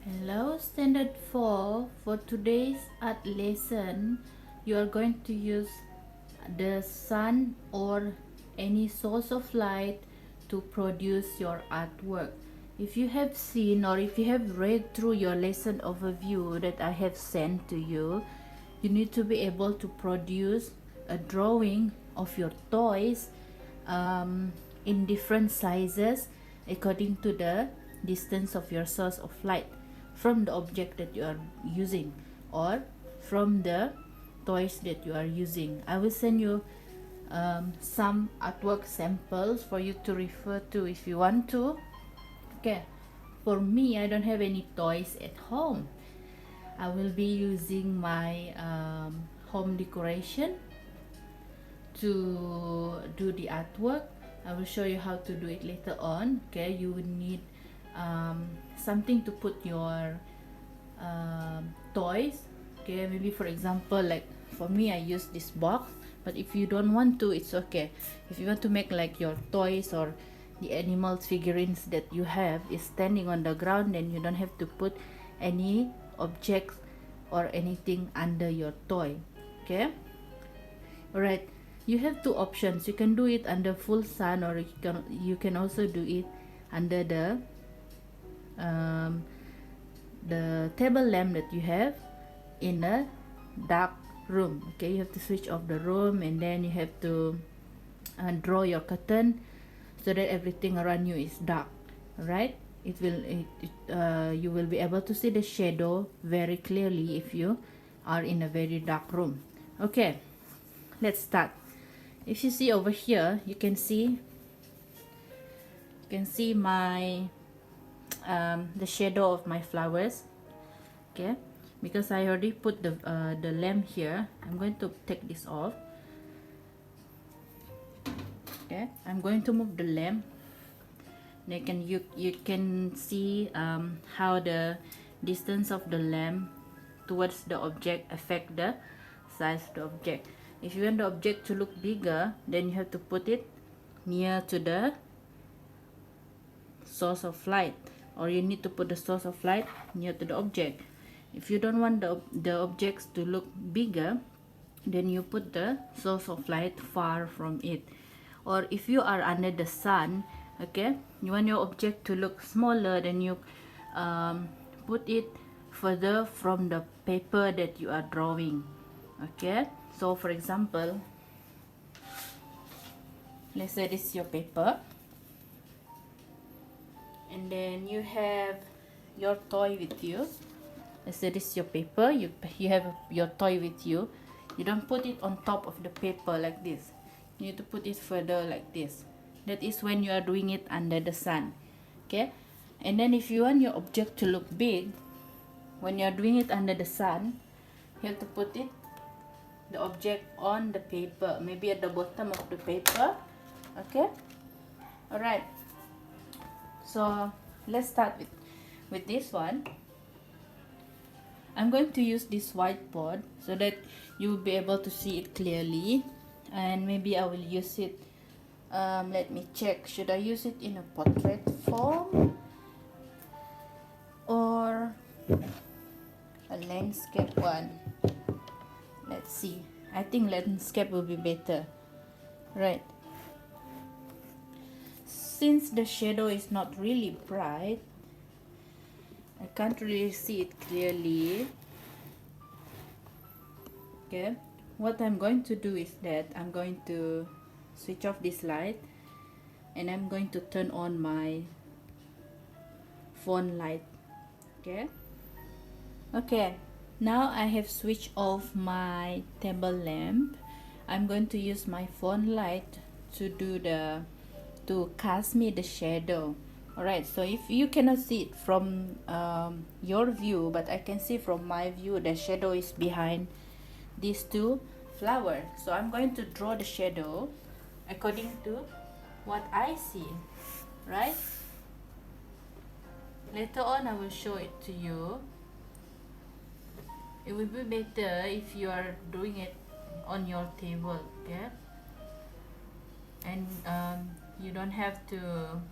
Hello, Standard 4. For today's art lesson, you are going to use the sun or any source of light to produce your artwork. If you have seen or if you have read through your lesson overview that I have sent to you, you need to be able to produce a drawing of your toys in different sizes according to the distance of your source of light from the object that you are using or from the toys that you are using. I will send you some artwork samples for you to refer to if you want to. Okay, for me, I don't have any toys at home. I will be using my home decoration to do the artwork. I will show you how to do it later on. Okay, you will need something to put your toys. Okay, maybe for example, like for me, I use this box, but if you don't want to, it's okay. If you want to make like your toys or the animals figurines that you have is standing on the ground, then you don't have to put any objects or anything under your toy. Okay, all right, you have two options. You can do it under full sun, or you can also do it under the table lamp that you have in a dark room. Okay, you have to switch off the room, and then you have to draw your curtain so that everything around you is dark. All right, you will be able to see the shadow very clearly if you are in a very dark room. Okay, let's start. If you see over here, you can see my the shadow of my flowers. Okay, because I already put the lamp here, I'm going to take this off. Okay, I'm going to move the lamp. You can see how the distance of the lamp towards the object affect the size of the object. If you want the object to look bigger, then you have to put it near to the source of light, or you need to put the source of light near to the object. If you don't want the objects to look bigger, then you put the source of light far from it. Or if you are under the sun, okay, you want your object to look smaller, then you put it further from the paper that you are drawing. Okay, so for example, let's say this is your paper, and then you have your toy with you. Let's say this is your paper, you have your toy with you. You don't put it on top of the paper like this. You need to put it further like this. That is when you are doing it under the sun. Okay, and then if you want your object to look big, when you are doing it under the sun, you have to put the object on the paper, maybe at the bottom of the paper. Okay, all right, so let's start with this one. I'm going to use this whiteboard so that you will be able to see it clearly, and maybe I will use it, let me check, should I use it in a portrait form or a landscape one? Let's see. I think landscape will be better, right? Since the shadow is not really bright, I can't really see it clearly. Okay, what I'm going to do is that I'm going to switch off this light, and I'm going to turn on my phone light. Okay, now I have switched off my table lamp. I'm going to use my phone light to cast me the shadow. Alright, so if you cannot see it from your view, but I can see from my view, the shadow is behind these two flowers. So I'm going to draw the shadow according to what I see, right? Later on, I will show it to you. It will be better if you are doing it on your table, okay? And you don't have to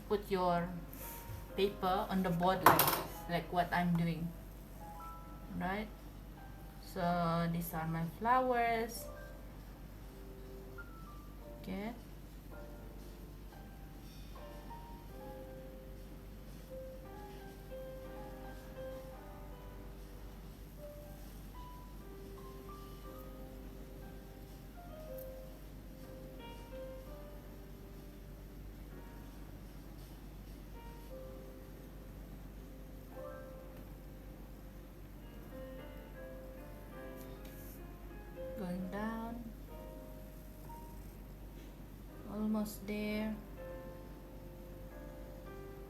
put your paper on the board like what I'm doing, right? So these are my flowers. Okay. Going down, almost there.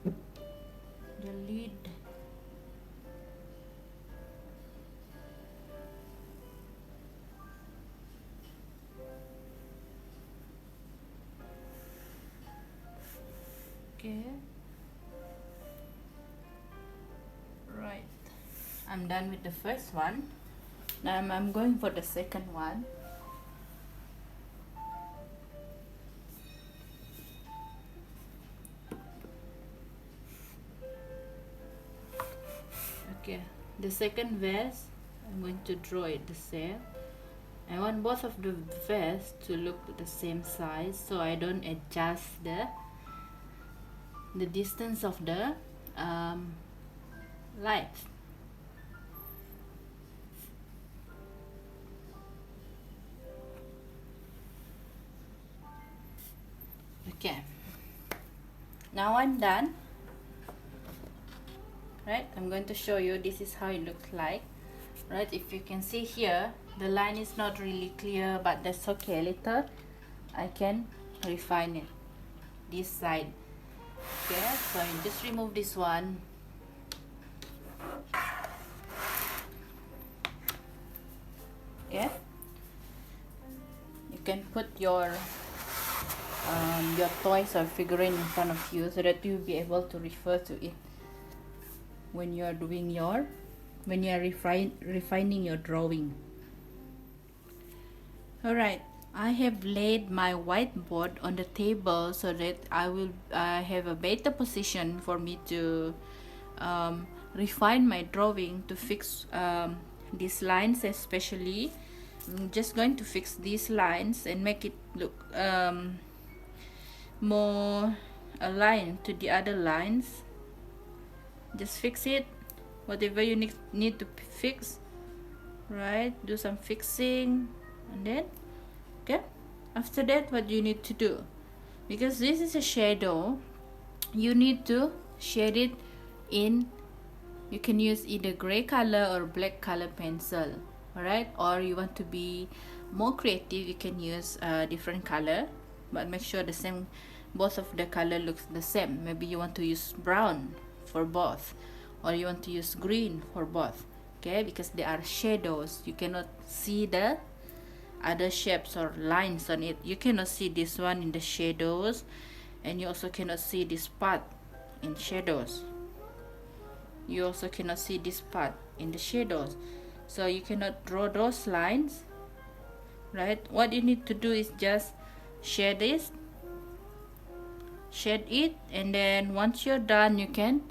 The lid. Okay. Right. I'm done with the first one. Now I'm going for the second one. Okay, the second vase, I'm going to draw it the same. I want both of the vase to look the same size, so I don't adjust the distance of the light. Okay, now I'm done. Right, I'm going to show you, this is how it looks like. Right, if you can see here, the line is not really clear, but that's okay. Later I can refine it this side. Okay, so you just remove this one. Okay, you can put your toys or figurine in front of you so that you'll be able to refer to it when you are doing refining your drawing. All right, I have laid my whiteboard on the table so that I have a better position for me to refine my drawing, to fix these lines. Especially I'm just going to fix these lines and make it look more aligned to the other lines. Just fix it, whatever you need to fix, right? Do some fixing, and then okay, after that what you need to do, because this is a shadow, you need to shade it in. You can use either gray color or black color pencil, all right? Or you want to be more creative, you can use a different color, but make sure the same, both of the color looks the same. Maybe you want to use brown for both, or you want to use green for both. Okay, because they are shadows, you cannot see the other shapes or lines on it. You cannot see this one in the shadows, and you also cannot see this part in shadows. You also cannot see this part in the shadows, so you cannot draw those lines, right? What you need to do is just shade this, shade it, and then once you're done, you can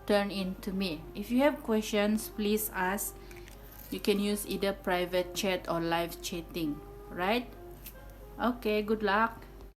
turn in to me. If you have questions, please ask. You can use either private chat or live chatting, right? Okay, good luck.